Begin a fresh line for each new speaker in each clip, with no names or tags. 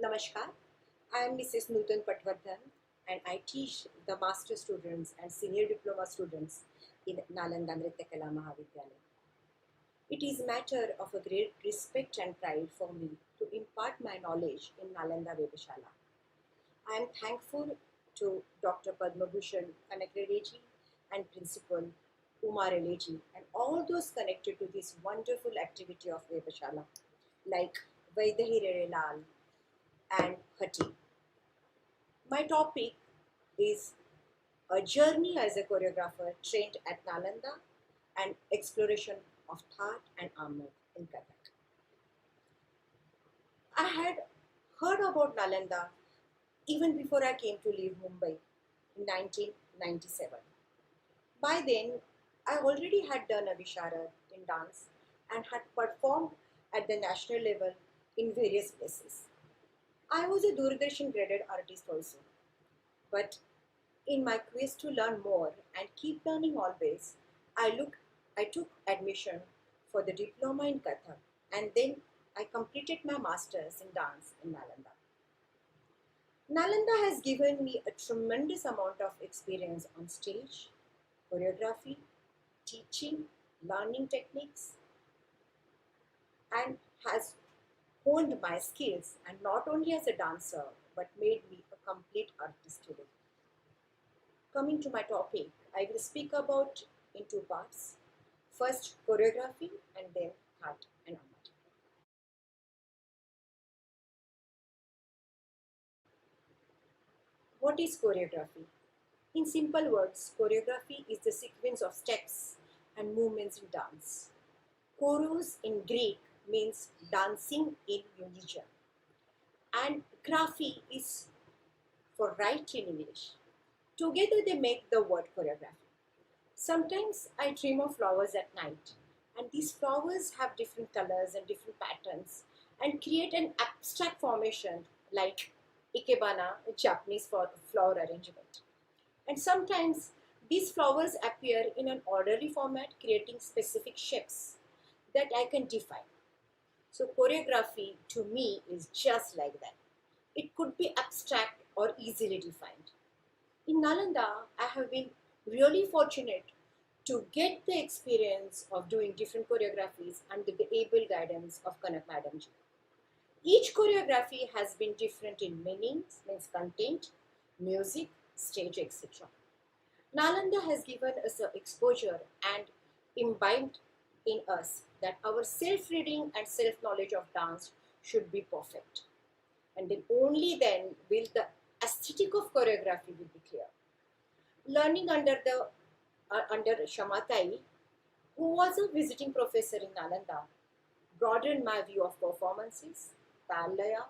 Namaskar, I am Mrs. Nutan Patwardhan and I teach the master students and senior diploma students in Nalanda Nritya Mahavidyalaya. It is a matter of a great respect and pride for me to impart my knowledge in Nalanda WebShaala. I am thankful to Dr. Padma Bhushan Kanakreji and Principal Umar Eleji and all those connected to this wonderful activity of WebShaala like Vaidahirere Lal and Hati. My topic is a journey as a choreographer trained at Nalanda and exploration of Thaat and Ahmed in Kathak. I had heard about Nalanda even before I came to leave Mumbai in 1997. By then, I already had done a Visharad in dance and had performed at the national level in various places. I was a Doordarshan graded artist also, but in my quest to learn more and keep learning always, I took admission for the diploma in Kathak and then I completed my masters in dance in Nalanda. Nalanda has given me a tremendous amount of experience on stage, choreography, teaching, learning techniques, and has honed my skills and not only as a dancer but made me a complete artist today. Coming to my topic, I will speak about in two parts. First, choreography and then Thaat and Ahmed. What is choreography? In simple words, choreography is the sequence of steps and movements in dance. Choros in Greek means dancing in unison, and graphy is for right in English. Together they make the word choreography. Sometimes I dream of flowers at night, and these flowers have different colors and different patterns and create an abstract formation like ikebana, a Japanese flower arrangement. And sometimes these flowers appear in an orderly format, creating specific shapes that I can define. So, choreography to me is just like that. It could be abstract or easily defined. In Nalanda, I have been really fortunate to get the experience of doing different choreographies under the able guidance of Kanak Madam ji. Each choreography has been different in meanings, means content, music, stage, etc. Nalanda has given us an exposure and imbibed in us that our self-reading and self-knowledge of dance should be perfect. And then only then will the aesthetic of choreography will be clear. Learning under Shamatai, who was a visiting professor in Nalanda, broadened my view of performances, parallaya,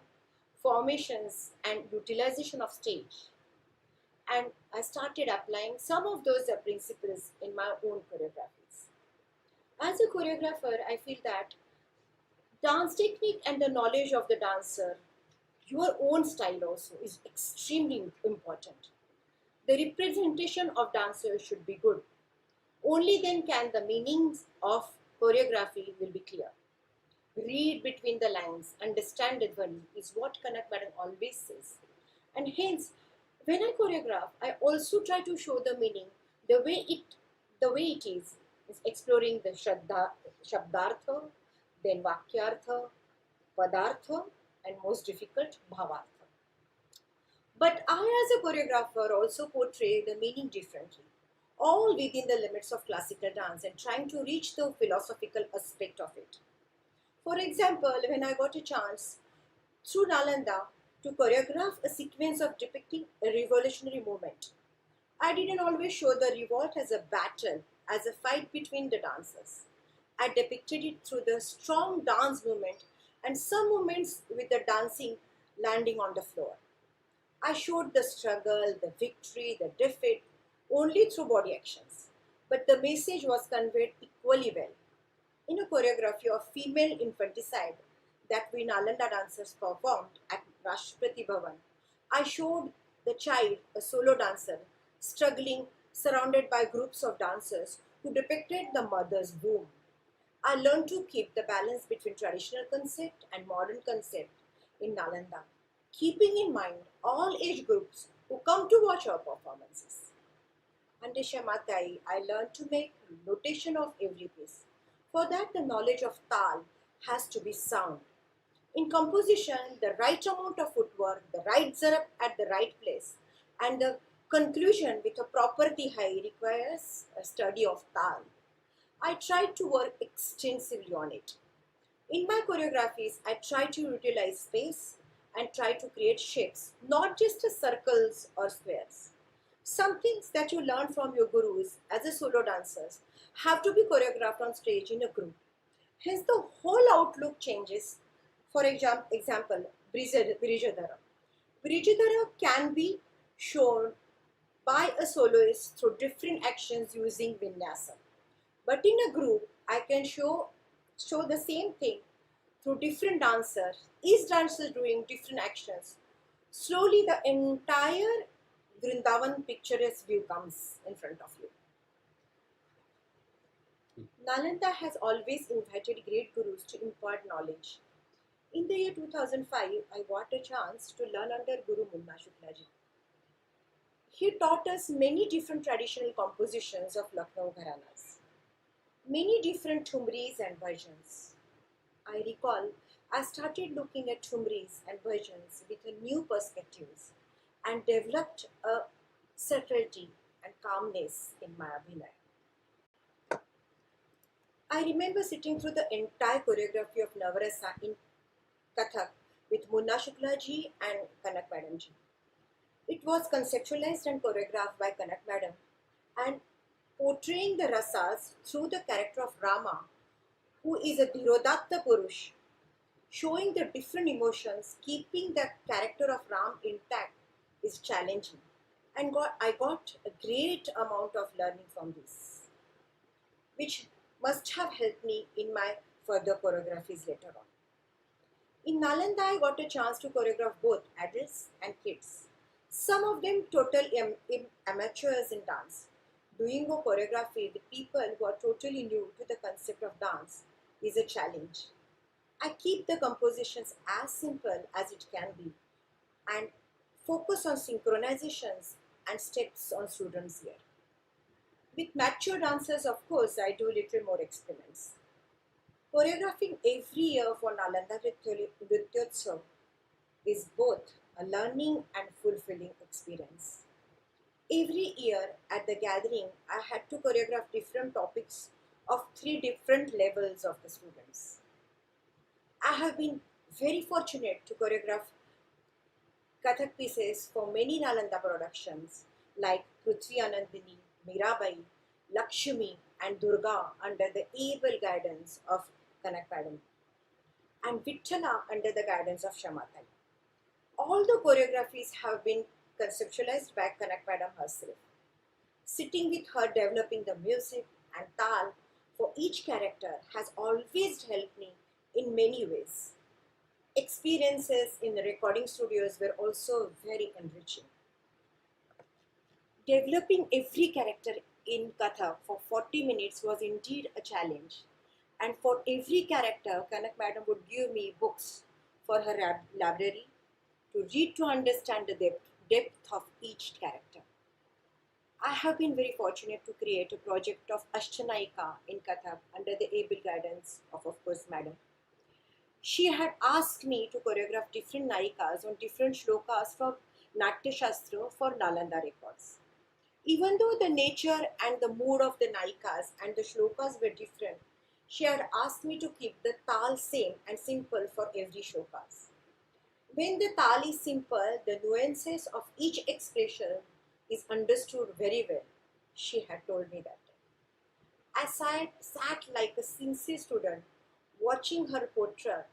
formations, and utilization of stage. And I started applying some of those principles in my own choreographies. As a choreographer, I feel that dance technique and the knowledge of the dancer, your own style also, is extremely important. The representation of dancers should be good. Only then can the meanings of choreography will be clear. Read between the lines, understand the dhwani is what Kanak Madam always says. And hence, when I choreograph, I also try to show the meaning the way it is exploring the shabdartha, then vakyartha, padartha, and most difficult bhavartha. But I, as a choreographer, also portray the meaning differently, all within the limits of classical dance and trying to reach the philosophical aspect of it. For example, when I got a chance through Nalanda to choreograph a sequence of depicting a revolutionary movement, I didn't always show the revolt as a battle, as a fight between the dancers. I depicted it through the strong dance movement and some moments with the dancing landing on the floor. I showed the struggle, the victory, the defeat only through body actions, but the message was conveyed equally well. In a choreography of female infanticide that we Nalanda dancers performed at Rashtrapati Bhavan, I showed the child, a solo dancer, struggling surrounded by groups of dancers who depicted the mother's womb. I learned to keep the balance between traditional concept and modern concept in Nalanda. keeping in mind all age groups who come to watch our performances. Under Shamatai, I learned to make notation of every piece. For that, the knowledge of tal has to be sound. In composition, the right amount of footwork, the right zarab at the right place, and the conclusion with a proper tihai requires a study of tal. I tried to work extensively on it. In my choreographies, I try to utilize space and try to create shapes, not just as circles or squares. Some things that you learn from your gurus as a solo dancers have to be choreographed on stage in a group. Hence, the whole outlook changes. For example, Brijadhara. Brijadhara can be shown by a soloist through different actions using vinyasa. But in a group, I can show the same thing through different dancers, each dancer doing different actions. Slowly, the entire Vrindavan picturesque view comes in front of you. Nalanda has always invited great gurus to impart knowledge. In the year 2005, I got a chance to learn under Guru Munna Shuklaji. He taught us many different traditional compositions of Lucknow Gharanas, many different thumris and bhajans. I recall I started looking at thumris and bhajans with a new perspectives and developed a subtlety and calmness in my abhinay. I remember sitting through the entire choreography of Navarasa in Kathak with Munna Shuklaji and Kanak Madamji. It was conceptualized and choreographed by Kanak Madam and portraying the rasas through the character of Rama, who is a Dhirodatta Purush, showing the different emotions, keeping the character of Ram intact is challenging. And I got a great amount of learning from this, which must have helped me in my further choreographies later on. In Nalanda, I got a chance to choreograph both adults and kids. Some of them total amateurs in dance. Doing a choreography with people who are totally new to the concept of dance is a challenge. I keep the compositions as simple as it can be and focus on synchronizations and steps on students here. With mature dancers, of course, I do little more experiments. Choreographing every year for Nalanda Nrityotsav is both a learning and fulfilling experience. Every year at the gathering, I had to choreograph different topics of three different levels of the students. I have been very fortunate to choreograph Kathak pieces for many Nalanda productions like Prithvi Anandini, Mirabai, Lakshmi and Durga under the able guidance of Kanak Madam and Vithala under the guidance of Shamatai. All the choreographies have been conceptualized by Kanak Madam herself. Sitting with her developing the music and tal for each character has always helped me in many ways. Experiences in the recording studios were also very enriching. Developing every character in Katha for 40 minutes was indeed a challenge. And for every character, Kanak Madam would give me books for her library to read to understand the depth of each character. I have been very fortunate to create a project of Ashtanayika in Kathak under the able guidance of course, Madam. She had asked me to choreograph different Nayikas on different shlokas from Natya Shastra for Nalanda records. Even though the nature and the mood of the Nayikas and the shlokas were different, she had asked me to keep the tal same and simple for every shlokas. When the tal is simple, the nuances of each expression is understood very well, she had told me that. I sat like a sincere student watching her portrait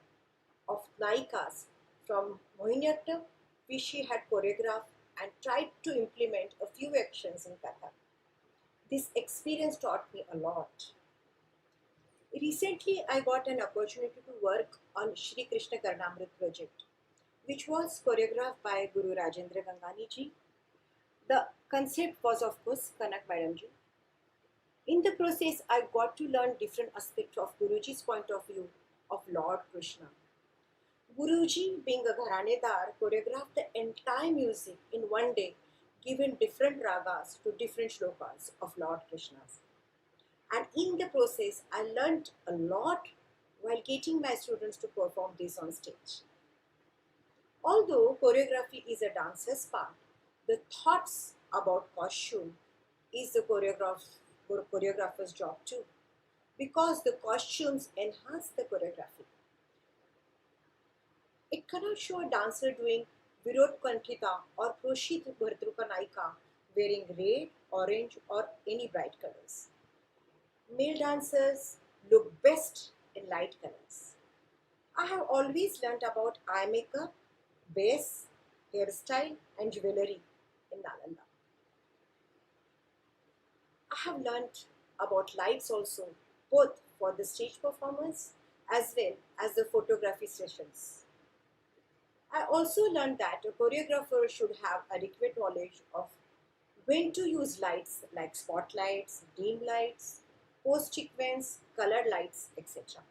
of Naikas from Mohiniyattam, which she had choreographed and tried to implement a few actions in Kathak. This experience taught me a lot. Recently, I got an opportunity to work on Shri Krishna Karnamrit project, which was choreographed by Guru Rajendra Gangani ji. The concept was, of course, Kanak Madam ji. In the process, I got to learn different aspects of Guruji's point of view of Lord Krishna. Guruji, being a gharanedar, choreographed the entire music in one day, given different ragas to different shlokas of Lord Krishna's. And in the process, I learnt a lot while getting my students to perform this on stage. Although choreography is a dancer's part, the thoughts about costume is the choreographer's job too, because the costumes enhance the choreography. It cannot show a dancer doing Virod Kanthita or Proshit Bhartruka Naika wearing red, orange, or any bright colors. Male dancers look best in light colors. I have always learnt about eye makeup, base, hairstyle, and jewelry in Nalanda. I have learnt about lights also, both for the stage performance as well as the photography sessions. I also learned that a choreographer should have adequate knowledge of when to use lights like spotlights, dim lights, post sequence, colored lights, etc.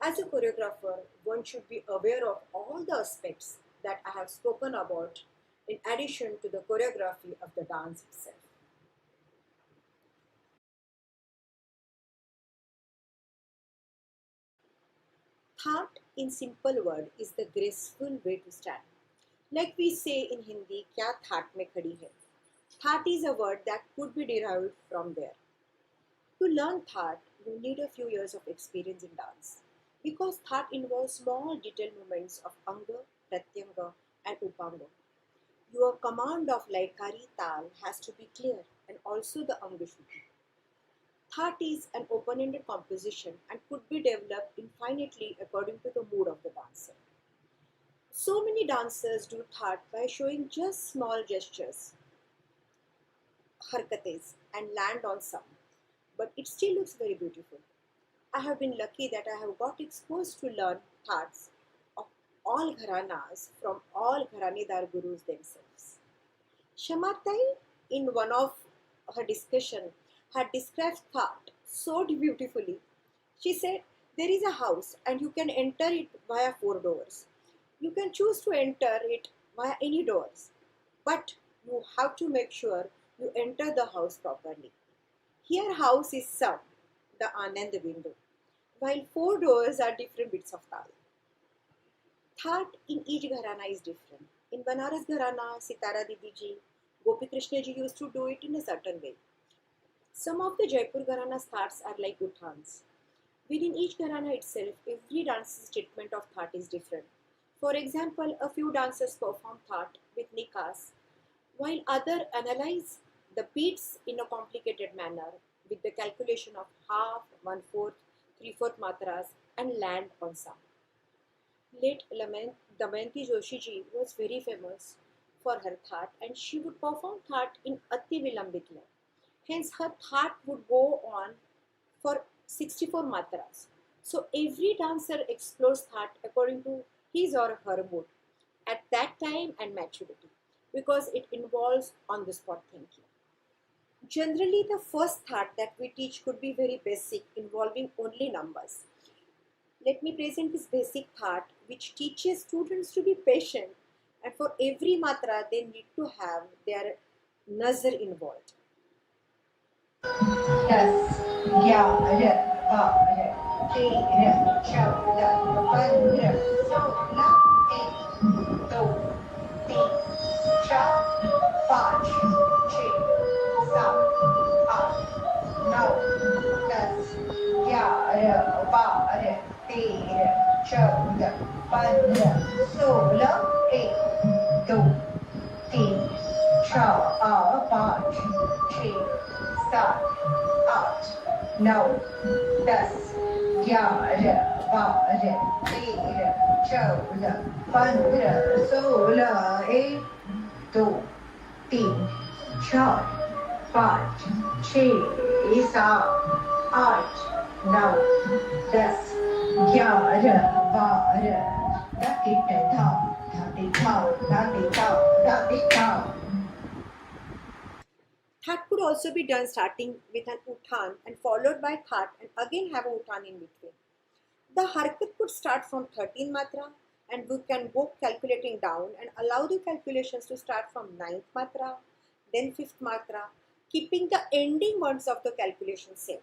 As a choreographer, one should be aware of all the aspects that I have spoken about in addition to the choreography of the dance itself. Thought in simple word is the graceful way to stand. Like we say in Hindi, kya thought mein khadi hai. Thought is a word that could be derived from there. To learn thought, you need a few years of experience in dance because thought involves small detailed movements of anga, pratyanga, and upanga. Your command of laikari tal has to be clear and also the anga should be. Thought is an open-ended composition and could be developed infinitely according to the mood of the dancer. So many dancers do thought by showing just small gestures, harkates, and land on some, but it still looks very beautiful. I have been lucky that I have got exposed to learn thoughts of all gharanas from all gharanedar gurus themselves. Shamatai, in one of her discussion, had described thought so beautifully. She said, there is a house and you can enter it via four doors. You can choose to enter it via any doors, but you have to make sure you enter the house properly. Here house is sum, the Anand window, while four doors are different bits of tal. Thought in each gharana is different. In Banaras gharana, Sitara Didi ji, Gopi Krishna ji used to do it in a certain way. Some of the Jaipur gharana thoughts are like uthans. Within each gharana itself, every dancer's treatment of thought is different. For example, a few dancers perform thought with nikas, while others analyze the beats in a complicated manner with the calculation of half, one-fourth, three-fourth matras and land on some. Late Damayanti Joshi ji was very famous for her thought and she would perform thought in Ati Vilambit lay. Hence her thought would go on for 64 matras. So every dancer explores thought according to his or her mood at that time and maturity because it involves on the spot thinking. Generally, the first thought that we teach could be very basic, involving only numbers. Let me present this basic thought which teaches students to be patient and for every matra they need to have their nazar involved.
10, 11, 12, 13, 14, 15, 16, 1, 2, 3, 4, 5, 6, 7, 8, 9, 10, 11, 12, 13, 14, 15, 16, 1, 2, 3, 4, 5, 6, 7, 8, 9, 10, 11, 12, 13, 14, 15, 16, 1, 2, 3, 4, 5, 6, 7, 8, 9, 10, 11, 12, 13,
Thought could also be done starting with an uttan and followed by thought and again have a uttan in between. The harkat could start from 13 matra and we can go calculating down and allow the calculations to start from 9th matra, then 5th matra, keeping the ending words of the calculation same.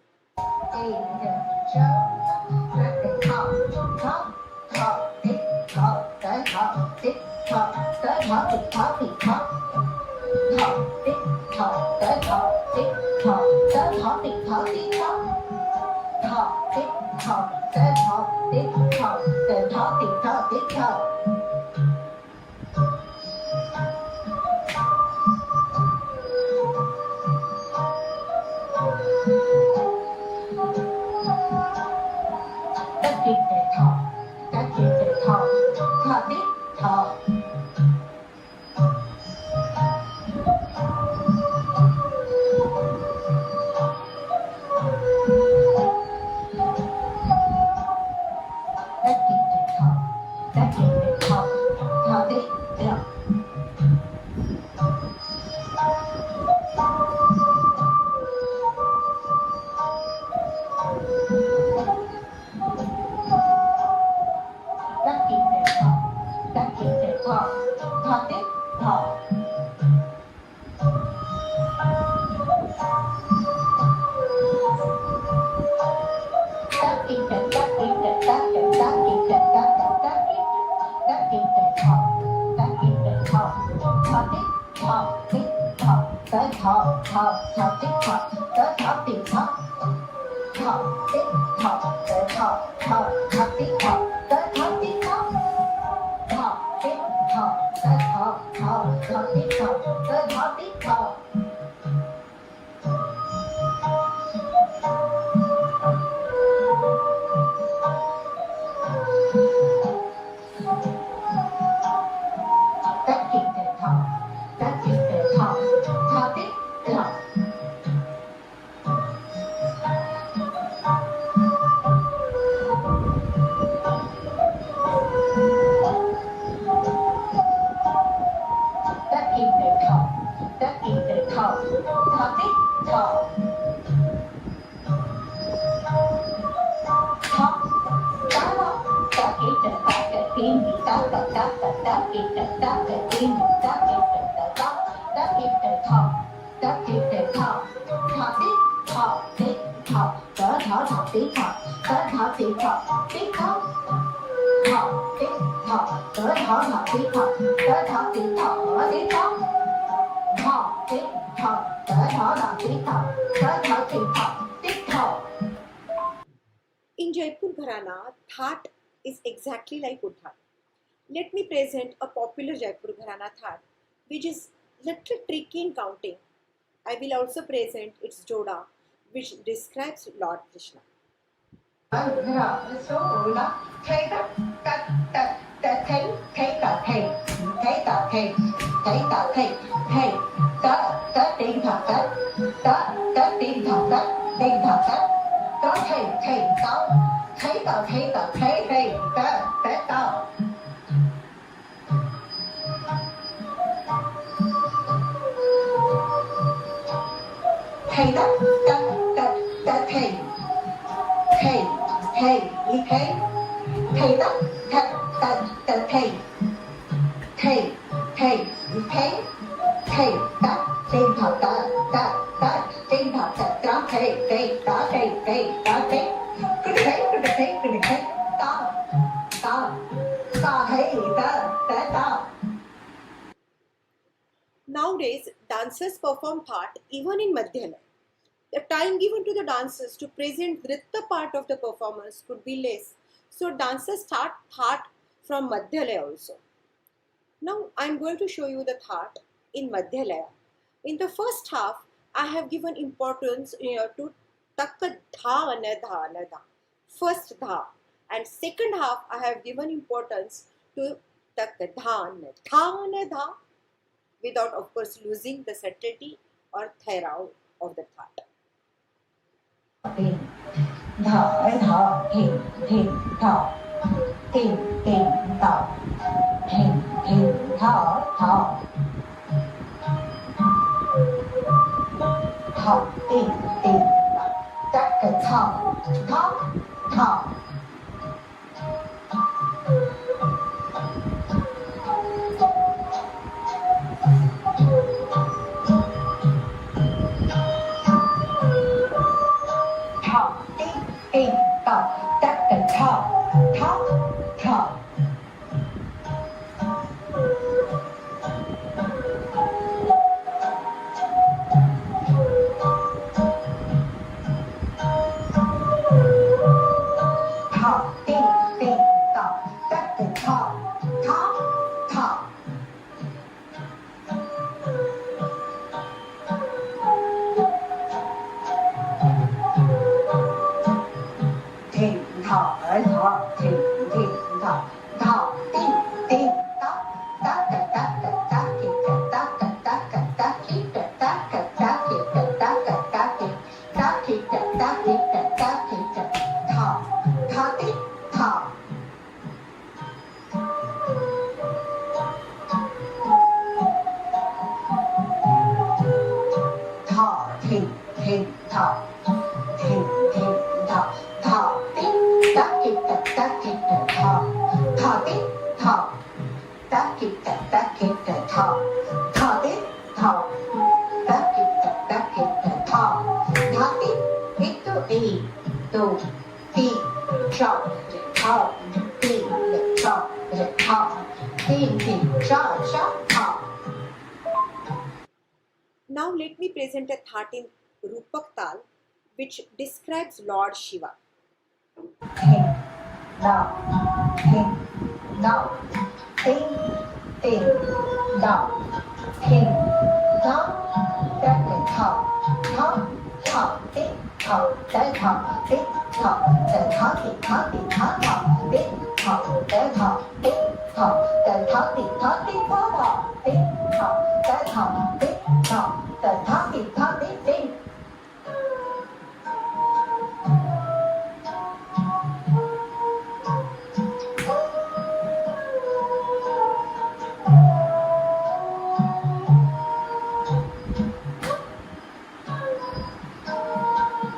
In Jaipur Gharana, Thaat is exactly like Uthat. Let me present a popular Jaipur Gharana Thaat, which is little tricky in counting. I will also present its Joda, which describes Lord Krishna. Nowadays, dancers perform Thaat even in Madhyalaya. The time given to the dancers to present Nritya part of the performance could be less, so dancers start Thaat from Madhyalaya also. Now I am going to show you the Thaat in Madhyalaya. In the first half, I have given importance to Taka Dha Nadha Nadha, first Dha, and second half I have given importance to Taka Dha Nadha Nadha, without of course losing the subtlety or thera of the Thaat.
tak ta ta ta. Ta ding ding ta tak ta ta ta. Ding ta ta ding ding ta ta ding ding ta ta ta ta ta ta ki ta ta ta ta ta ta ki ta ta ta ta ki ta ta ta ta ki ta ki ta ta ki ta ta ki ta ta ta ding ta. Ta ding ding ta ding ding ta ta ding ta ki ta ta ki ta ta ta ding ta ta ki ta ta ki ta ta ta ding ta ta ki ta ta ki ta ta ta ding itu di tu di sha ta di sha ta di sha sha ta.
Now let me present a 13th Rupak Tal which describes Lord Shiva.
King, now, king, now, ding, ding, now, king, now, that the top, top, top, ding, top, that top, ding, top, the top, the top, the top, top, ding, top, the top, ding, top, the top, the top, the top, ding, top, the top, ding, top, the top, the top, ding, ding.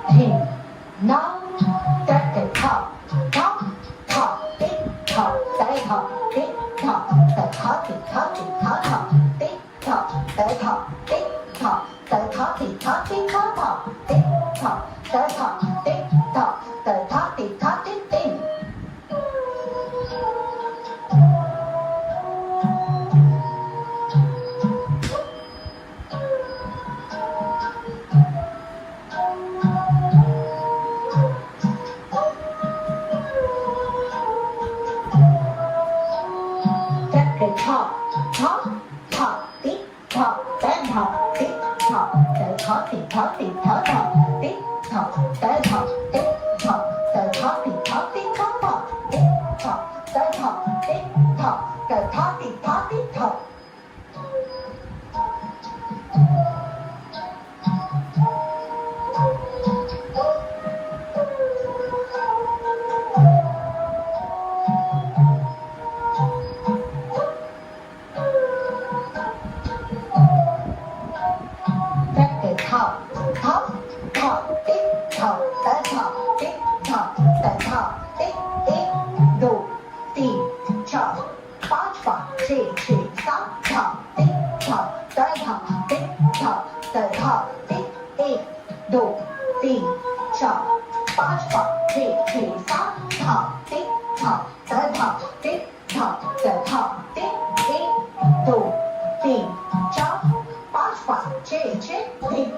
King, now, that the top, top, top, ding, top, that top, ding, top, the top, the top, the top, top, ding, top, that top, ding, top, the top, the top, the top, top, ding, top, that top, ding, top, the top, the top, ding, ding. That the top, top, top, ding, top, that top, ding, top, the top, the top, the top, top, ding, top, that top, ding, top, the top, the top, the top, top, ding, top, that top, ding, top, the top, the top, the top. That the top, top, top, ding, top, that top, ding, top, that top, ding, ding, do, ding, chop, पाँच पाँच छः छः सात top, ding, top, that top, ding, top, that top, ding, एक दो तीन चार पाँच पाँच छः छः सात top, ding, top, that top, ding, top, that top, ding, एक दो तीन चार पाँच पाँच छः छः ding.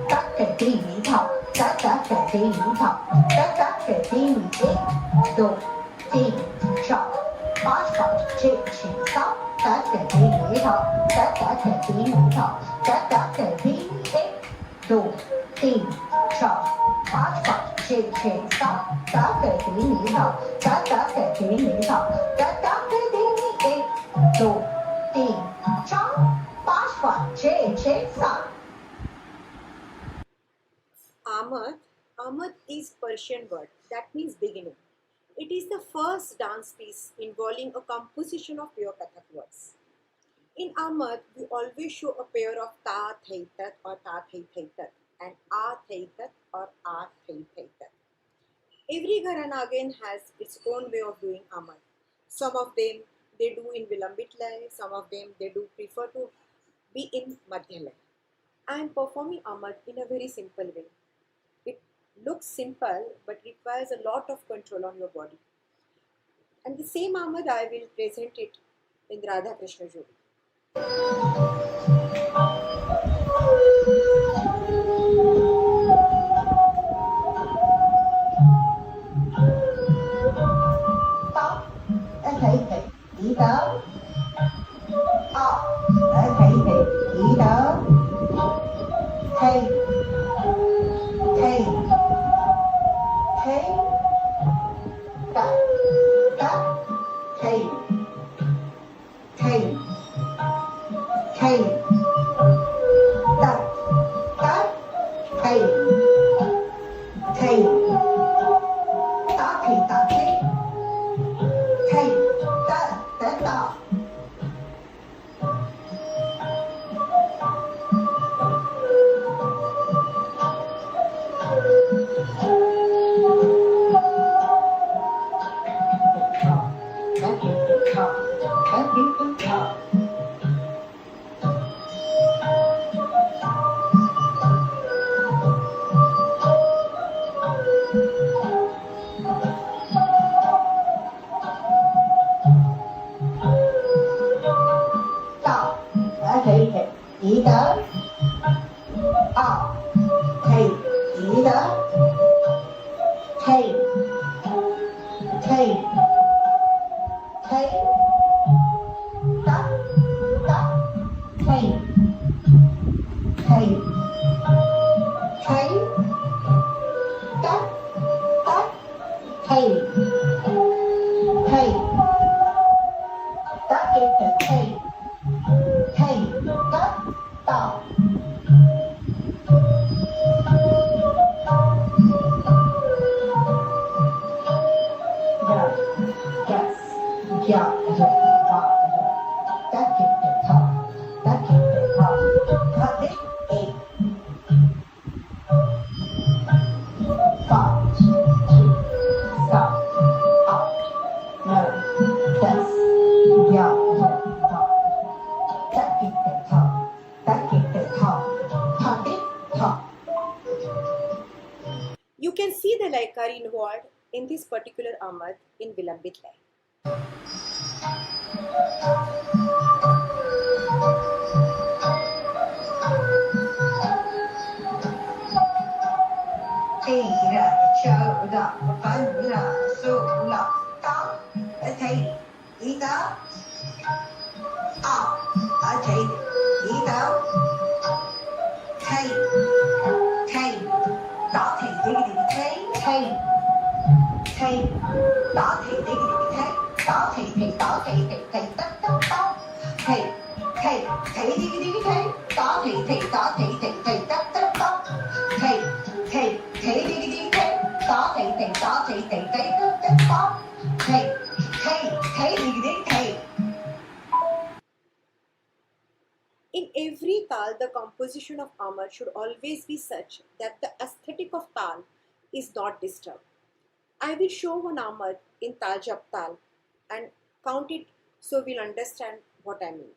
Các cái tí mỹ thọ, các cái tí mỹ thọ, các cái tí mỹ ích, đồ, tí, trọ, bát phật, trị, trị, sóc, các cái tí mỹ thọ, các cái tí mỹ thọ, các cái tí mỹ ích, đồ, tí, trọ, bát phật, trị, trị, sóc, các cái tí mỹ thọ, các cái tí mỹ thọ, các cái tí mỹ ích, đồ, tí, trọ, bát phật, trị, trị, sóc.
Amad is Persian word that means beginning. It is the first dance piece involving a composition of pure Kathak words. In Amad, we always show a pair of ta thai tat or ta thai thai tat and a thai tat or a thai thai tat. Every Gharana again has its own way of doing Amad. Some of them they do in Vilambit Lay, some of them they do prefer to be in Madhya Lay. I am performing Amad in a very simple way. It looks simple but requires a lot of control on your body. And the same Amad I will present it in Radha Krishna Jodi.
Tóc đã thể hiện chỉ tớ. Đã thể hiện chỉ tớ. Thì thế tất tất thì tất tất thì tá thì tất tỏ. Thì chỉ tớ. Thì chỉ tớ. Thì tất tất thì tất tất thì tất tất tỏ.
You can see the laikari involved in this particular Amad in Vilambit Lai.
Thì ra chờ đợi phân là sự lọc tóc thì ý tớ. Thì ý tớ. Thì đó thì thế đó thì thế đó thì đó thì tất tất tóc. Thì thế đó thì đó thì tất tất tóc. Thì thế đó thì đó thì tất tất tóc. Thì
In every tal, the composition of Amad should always be such that the aesthetic of tal is not disturbed. I will show one Amad in Tal Jap Tal and count it so we'll understand what I mean.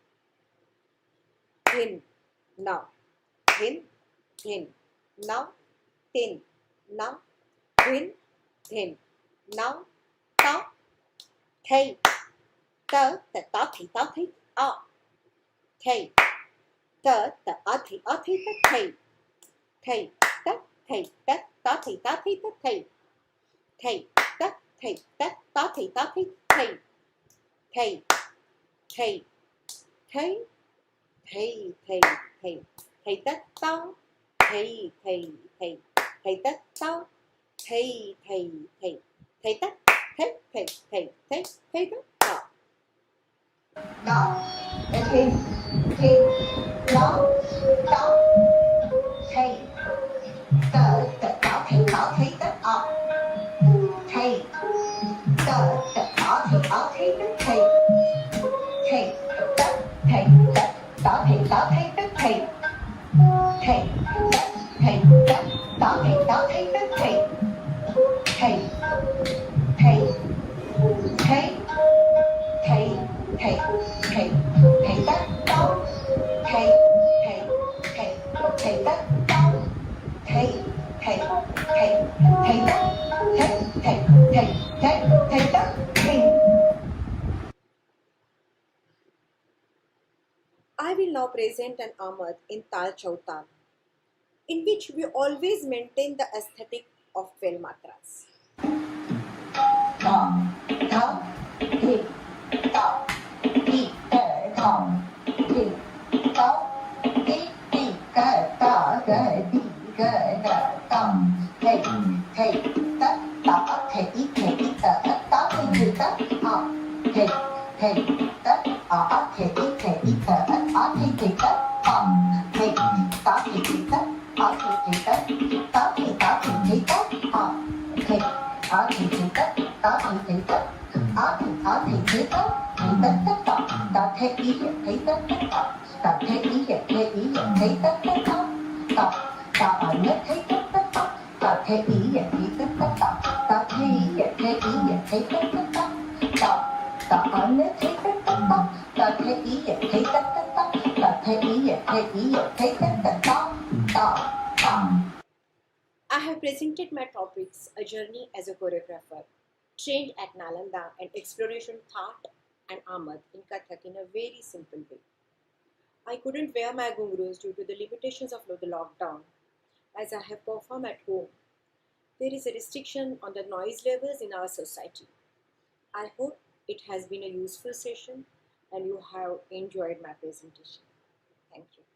Hin, now, hin, now, tin, now, hin, now, ta, thay, ta, ta, a, thay, ta, a, thay, thay, ta, thay, ta, thay, thay, ta, thay, thay tất tao, thay tất tao, thay tất tao.
đó thì nó đó thì tờ đó thì đó thì tất thì tờ đó thì đó thì tất thì tất thì tất đó thì đó thì tất thì tất thì tất đó thì đó thì tất thì tất đó thì tất take, take that, take.
I will now present an Amad in Tal Chautal, in which we always maintain the aesthetic of 12 matras.
Thom, thom, thi, tọ, thi, tờ, thom, thi, tọ, thi, cờ, tọ, gờ, đi, gờ, đờ, tầm, thầy, tất, tọ, thầy, tờ, tọ, thầy, tất, họ, thầy, tất, ọ, thầy, tờ, ọ, thầy, tất, tầm, thầy, tọ, thầy, tất, ọ, thầy, tất, tọ, thầy, tất, họ, thầy, ở thì tất, ở thì tất, ở thì tất, tất tọ thế ý thấy tất tọ thế ý thấy tất tọ ở nhất thấy tất tọ thế ý thấy tất tọ thế ý thấy tất tọ ở nhất thấy tất tọ thế ý thấy tất tọ thế ý thấy tất tọ.
I have presented my topics, a journey as a choreographer, trained at Nalanda and exploration Thaat and Amad in Kathak in a very simple way. I couldn't wear my ghungroos due to the limitations of the lockdown as I have performed at home. There is a restriction on the noise levels in our society. I hope it has been a useful session and you have enjoyed my presentation. Thank you.